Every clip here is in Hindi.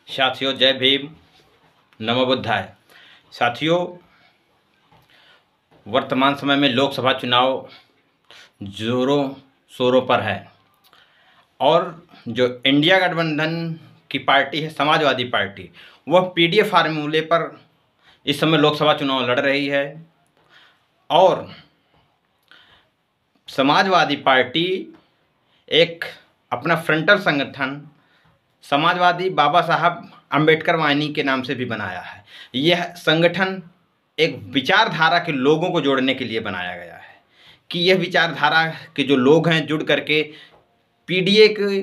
साथियों, जय भीम, नमो बुद्धाय। साथियों, वर्तमान समय में लोकसभा चुनाव जोरों शोरों पर है और जो इंडिया गठबंधन की पार्टी है, समाजवादी पार्टी, वह पीडीए फार्मूले पर इस समय लोकसभा चुनाव लड़ रही है। और समाजवादी पार्टी एक अपना फ्रंटल संगठन समाजवादी बाबा साहब अंबेडकर वाहिनी के नाम से भी बनाया है। यह संगठन एक विचारधारा के लोगों को जोड़ने के लिए बनाया गया है कि यह विचारधारा के जो लोग हैं जुड़ करके पीडीए के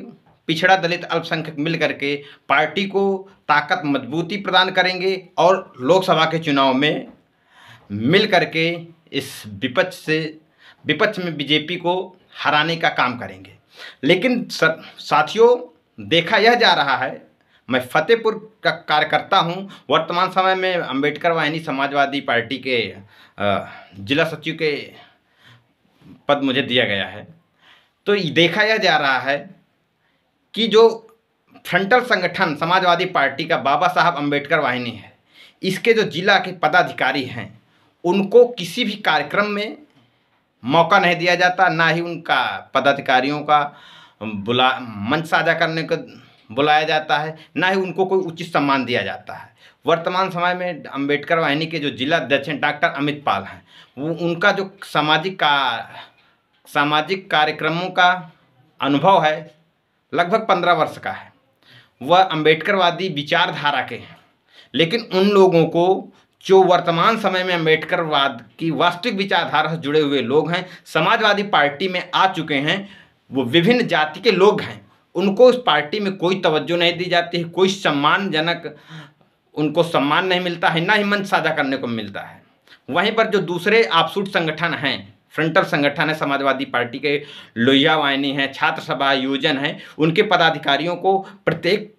पिछड़ा दलित अल्पसंख्यक मिल करके पार्टी को ताकत मजबूती प्रदान करेंगे और लोकसभा के चुनाव में मिल करके इस विपक्ष में बीजेपी को हराने का काम करेंगे। लेकिन साथियों, देखा यह जा रहा है, मैं फतेहपुर का कार्यकर्ता हूं। वर्तमान समय में अंबेडकर वाहिनी समाजवादी पार्टी के जिला सचिव के पद मुझे दिया गया है। तो देखा यह जा रहा है कि जो फ्रंटल संगठन समाजवादी पार्टी का बाबा साहब अंबेडकर वाहिनी है, इसके जो जिला के पदाधिकारी हैं, उनको किसी भी कार्यक्रम में मौका नहीं दिया जाता, ना ही उनका पदाधिकारियों का मंच साझा करने को बुलाया जाता है, ना ही उनको कोई उचित सम्मान दिया जाता है। वर्तमान समय में अंबेडकर वाहिनी के जो जिला अध्यक्ष हैं डॉक्टर अमित पाल हैं, वो उनका जो सामाजिक कार्यक्रमों का अनुभव है लगभग 15 वर्ष का है। वह अंबेडकरवादी विचारधारा के हैं, लेकिन उन लोगों को जो वर्तमान समय में अंबेडकरवाद की वास्तविक विचारधारा से जुड़े हुए लोग हैं, समाजवादी पार्टी में आ चुके हैं, वो विभिन्न जाति के लोग हैं, उनको इस पार्टी में कोई तवज्जो नहीं दी जाती है, कोई सम्मानजनक उनको सम्मान नहीं मिलता है, ना ही मंच साझा करने को मिलता है। वहीं पर जो दूसरे आपसूट संगठन हैं, फ्रंटल संगठन है समाजवादी पार्टी के, लोहिया वाहिनी है, छात्र सभा योजन है, उनके पदाधिकारियों को प्रत्येक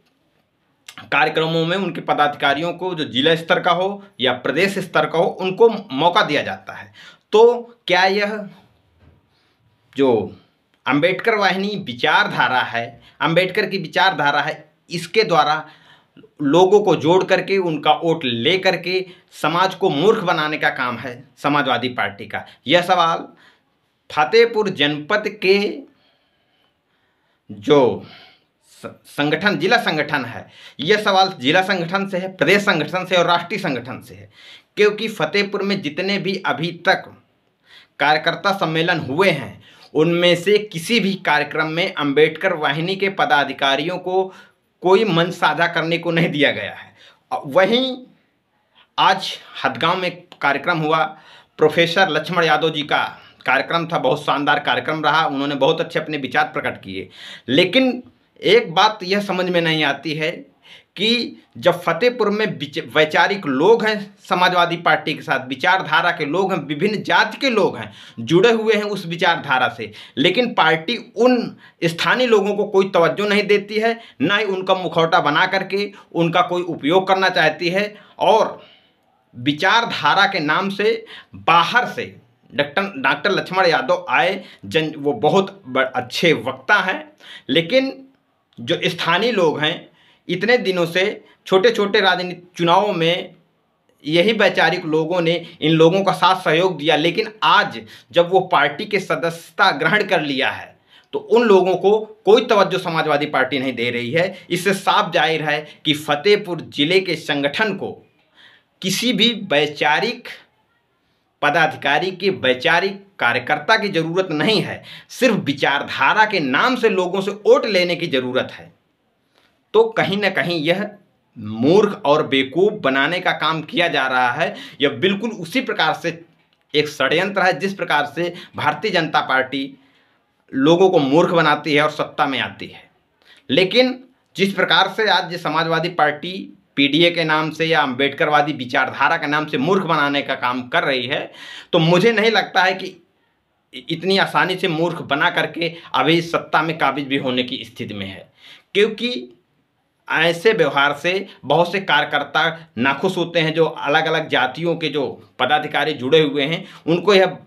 कार्यक्रमों में उनके पदाधिकारियों को जो जिला स्तर का हो या प्रदेश स्तर का हो, उनको मौका दिया जाता है। तो क्या यह जो अंबेडकर वाहिनी विचारधारा है, अंबेडकर की विचारधारा है, इसके द्वारा लोगों को जोड़ करके उनका वोट ले करके समाज को मूर्ख बनाने का काम है समाजवादी पार्टी का? यह सवाल फतेहपुर जनपद के जो संगठन जिला संगठन है, यह सवाल जिला संगठन से है, प्रदेश संगठन से और राष्ट्रीय संगठन से है। क्योंकि फतेहपुर में जितने भी अभी तक कार्यकर्ता सम्मेलन हुए हैं, उनमें से किसी भी कार्यक्रम में अंबेडकर वाहिनी के पदाधिकारियों को कोई मंच साझा करने को नहीं दिया गया है। वहीं आज हदगांव में कार्यक्रम हुआ, प्रोफेसर लक्ष्मण यादव जी का कार्यक्रम था, बहुत शानदार कार्यक्रम रहा, उन्होंने बहुत अच्छे अपने विचार प्रकट किए। लेकिन एक बात यह समझ में नहीं आती है कि जब फतेहपुर में वैचारिक लोग हैं, समाजवादी पार्टी के साथ विचारधारा के लोग हैं, विभिन्न जाति के लोग हैं, जुड़े हुए हैं उस विचारधारा से, लेकिन पार्टी उन स्थानीय लोगों को कोई तवज्जो नहीं देती है, ना ही उनका मुखौटा बना करके उनका कोई उपयोग करना चाहती है। और विचारधारा के नाम से बाहर से डॉक्टर लक्ष्मण यादव आए, वो बहुत अच्छे वक्ता हैं, लेकिन जो स्थानीय लोग हैं, इतने दिनों से छोटे छोटे राजनीतिक चुनावों में यही वैचारिक लोगों ने इन लोगों का साथ सहयोग दिया, लेकिन आज जब वो पार्टी के सदस्यता ग्रहण कर लिया है तो उन लोगों को कोई तवज्जो समाजवादी पार्टी नहीं दे रही है। इससे साफ जाहिर है कि फतेहपुर जिले के संगठन को किसी भी वैचारिक पदाधिकारी के, वैचारिक कार्यकर्ता की जरूरत नहीं है, सिर्फ विचारधारा के नाम से लोगों से वोट लेने की जरूरत है। तो कहीं ना कहीं यह मूर्ख और बेवकूफ़ बनाने का काम किया जा रहा है। यह बिल्कुल उसी प्रकार से एक षड्यंत्र है जिस प्रकार से भारतीय जनता पार्टी लोगों को मूर्ख बनाती है और सत्ता में आती है। लेकिन जिस प्रकार से आज ये समाजवादी पार्टी पीडीए के नाम से या अंबेडकरवादी विचारधारा के नाम से मूर्ख बनाने का काम कर रही है, तो मुझे नहीं लगता है कि इतनी आसानी से मूर्ख बना करके अभी सत्ता में काबिज भी होने की स्थिति में है। क्योंकि ऐसे व्यवहार से बहुत से कार्यकर्ता नाखुश होते हैं, जो अलग अलग जातियों के जो पदाधिकारी जुड़े हुए हैं, उनको यह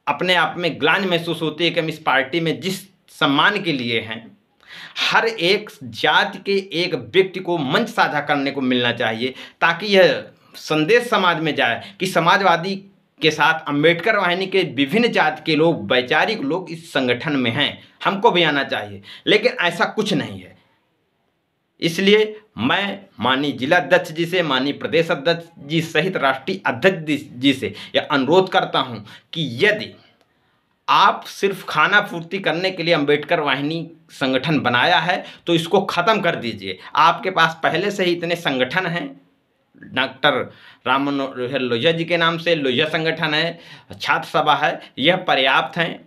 अपने आप में ग्लानि महसूस होती है कि हम इस पार्टी में जिस सम्मान के लिए हैं, हर एक जाति के एक व्यक्ति को मंच साझा करने को मिलना चाहिए, ताकि यह संदेश समाज में जाए कि समाजवादी के साथ अंबेडकर वाहिनी के विभिन्न जाति के लोग, वैचारिक लोग इस संगठन में हैं, हमको भी आना चाहिए। लेकिन ऐसा कुछ नहीं है। इसलिए मैं माननीय जिला अध्यक्ष जी से, माननीय प्रदेश अध्यक्ष जी सहित राष्ट्रीय अध्यक्ष जी से यह अनुरोध करता हूं कि यदि आप सिर्फ खाना पूर्ति करने के लिए अंबेडकर वाहिनी संगठन बनाया है तो इसको ख़त्म कर दीजिए। आपके पास पहले से ही इतने संगठन हैं। डॉक्टर राम मनोहर लोहिया जी के नाम से लोहिया संगठन है, छात्र सभा है, यह पर्याप्त हैं।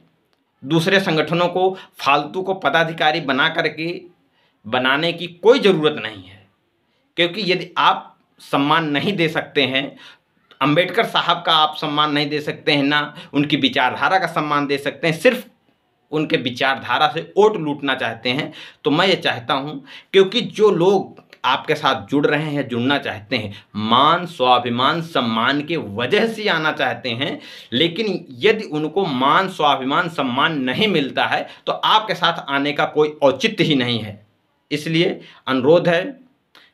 दूसरे संगठनों को फालतू को पदाधिकारी बना करके बनाने की कोई ज़रूरत नहीं है, क्योंकि यदि आप सम्मान नहीं दे सकते हैं, अंबेडकर साहब का आप सम्मान नहीं दे सकते हैं, ना उनकी विचारधारा का सम्मान दे सकते हैं, सिर्फ उनके विचारधारा से वोट लूटना चाहते हैं, तो मैं ये चाहता हूँ, क्योंकि जो लोग आपके साथ जुड़ रहे हैं, जुड़ना चाहते हैं, मान, स्वाभिमान, सम्मान के वजह से आना चाहते हैं, लेकिन यदि उनको मान, स्वाभिमान, सम्मान नहीं मिलता है तो आपके साथ आने का कोई औचित्य ही नहीं है। इसलिए अनुरोध है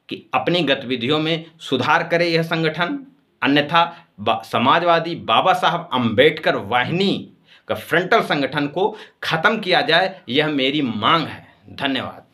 कि अपनी गतिविधियों में सुधार करे यह संगठन, अन्यथा समाजवादी बाबा साहब अंबेडकर वाहिनी का फ्रंटल संगठन को खत्म किया जाए, यह मेरी मांग है। धन्यवाद।